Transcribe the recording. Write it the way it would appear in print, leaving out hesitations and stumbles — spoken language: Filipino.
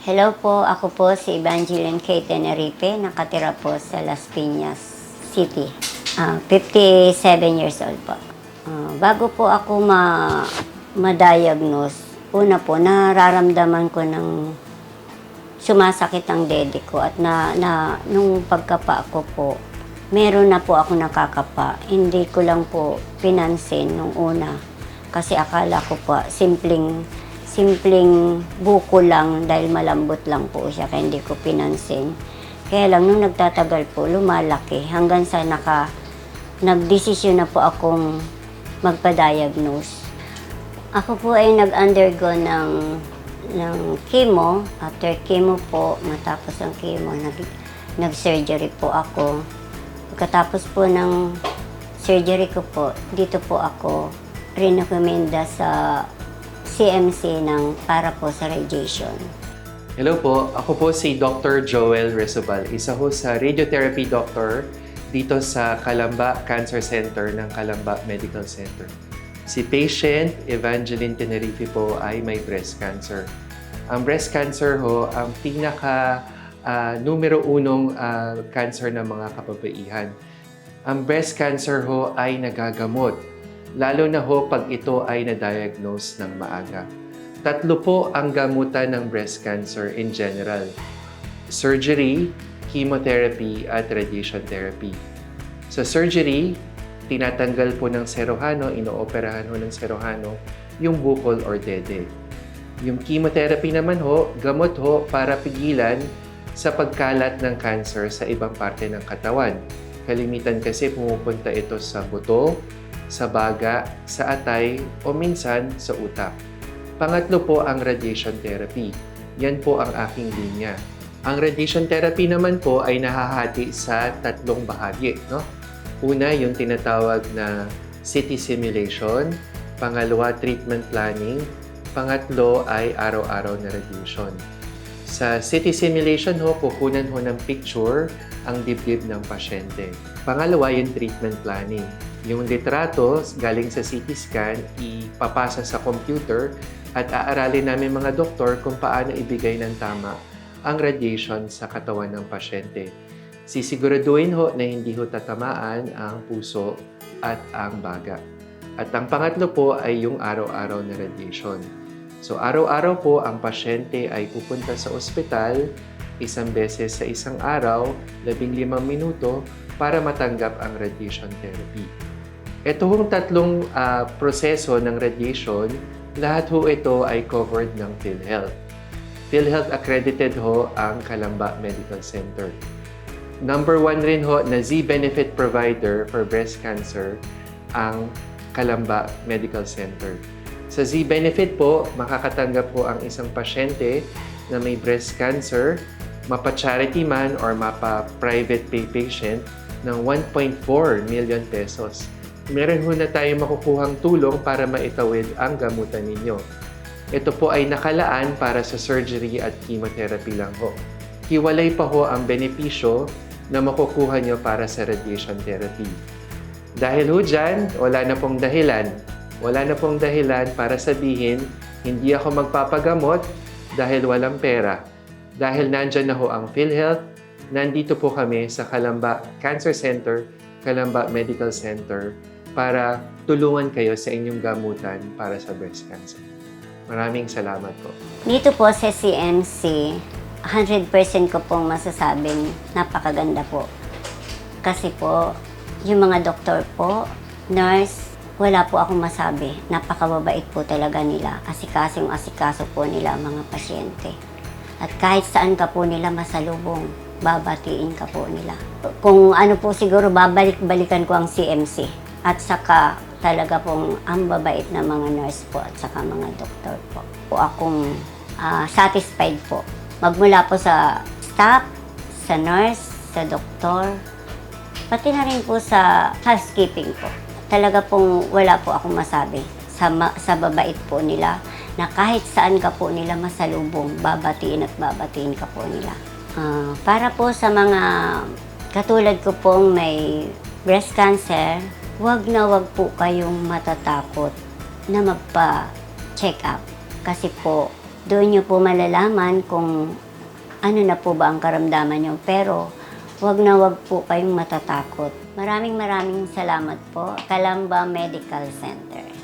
Hello po, ako po si Evangeline K. Tenerife, nakatira po sa Las Piñas City. 57 years old po. Bago po ako ma-diagnose, una po, nararamdaman ko ng sumasakit ang dede ko at nung pagkapa ko po, meron na po ako nakakapa. Hindi ko lang po pinansin nung una kasi akala ko po simpleng buko lang dahil malambot lang po siya kaya hindi ko pinansin. Kaya lang nung nagtatagal po, lumalaki hanggang sa nagdesisyon na po akong magpa-diagnose. Ako po ay nag-undergo ng chemo. After chemo po, matapos ang chemo, nag-surgery po ako. Pagkatapos po ng surgery ko po, dito po ako rinekomenda sa CMC para po sa radiation. Hello po, ako po si Dr. Joel Resobal, isa ho sa radiotherapy doctor dito sa Calamba Cancer Center ng Calamba Medical Center. Si patient Evangeline Tenerife po ay may breast cancer. Ang breast cancer ho, ang numero unong cancer ng mga kababaihan. Ang breast cancer ho ay nagagamot, lalo na ho pag ito ay na-diagnose ng maaga. 3 po ang gamutan ng breast cancer in general: surgery, chemotherapy, at radiation therapy. Sa surgery, tinatanggal po ng serohano, inooperahan ho ng serohano yung bukol or dede. Yung chemotherapy naman ho, gamot ho para pigilan sa pagkalat ng cancer sa ibang parte ng katawan. Kalimitan kasi pumupunta ito sa buto, sa baga, sa atay, o minsan sa utak. Pangatlo po ang radiation therapy. Yan po ang aking linya. Ang radiation therapy naman po ay nahahati sa 3 bahagi, no? Una, yung tinatawag na CT simulation. Pangalawa, treatment planning. Pangatlo ay araw-araw na radiation. Sa CT simulation ho, kukunan ho ng picture ang dibdib ng pasyente. Pangalawa, yung treatment planning. Yung litrato galing sa CT scan, ipapasa sa computer at aaralin namin mga doktor kung paano ibigay ng tama ang radiation sa katawan ng pasyente. Sisiguraduhin ho na hindi ho tatamaan ang puso at ang baga. At ang pangatlo po ay yung araw-araw na radiation. So araw-araw po ang pasyente ay pupunta sa ospital 1 beses sa isang araw, 15 minuto para matanggap ang radiation therapy. Ito hong 3 proseso ng radiation, lahat ho ito ay covered ng PhilHealth. PhilHealth accredited ho ang Calamba Medical Center. Number 1 rin ho na Z-Benefit provider for breast cancer ang Calamba Medical Center. Sa Z-Benefit po, makakatanggap po ang isang pasyente na may breast cancer, mapa-charity man or mapa-private pay patient ng 1.4 million pesos. Meron ho na tayong makukuhang tulong para maitawid ang gamutan ninyo. Ito po ay nakalaan para sa surgery at chemotherapy lang ho. Hiwalay pa ho ang benepisyo na makukuha nyo para sa radiation therapy. Dahil ho dyan, wala na pong dahilan. Wala na pong dahilan para sabihin, hindi ako magpapagamot dahil walang pera. Dahil nandyan na ho ang PhilHealth, nandito po kami sa Calamba Cancer Center, Calamba Medical Center, para tulungan kayo sa inyong gamutan para sa breast cancer. Maraming salamat po. Dito po sa CMC, 100% ko pong masasabing napakaganda po. Kasi po, yung mga doktor po, nurse, wala po akong masabi. Napakababait po talaga nila. Asikaso po nila mga pasyente. At kahit saan ka po nila masalubong, babatiin ka po nila. Kung ano po siguro, babalik-balikan ko ang CMC. At saka talaga pong ang babait na mga nurse po at saka mga doktor po. Akong satisfied po. Magmula po sa staff, sa nurse, sa doktor, pati na rin po sa housekeeping po. Talaga pong wala po akong masabi sa babait po nila na kahit saan ka po nila masalubong, babatiin ka po nila. Para po sa mga katulad ko pong may breast cancer, wag po kayong matatakot na magpa-check up. Kasi po, Doon nyo po malalaman kung ano na po ba ang karamdaman nyo. Pero wag na wag po kayong matatakot. Maraming salamat po, Calamba Medical Center.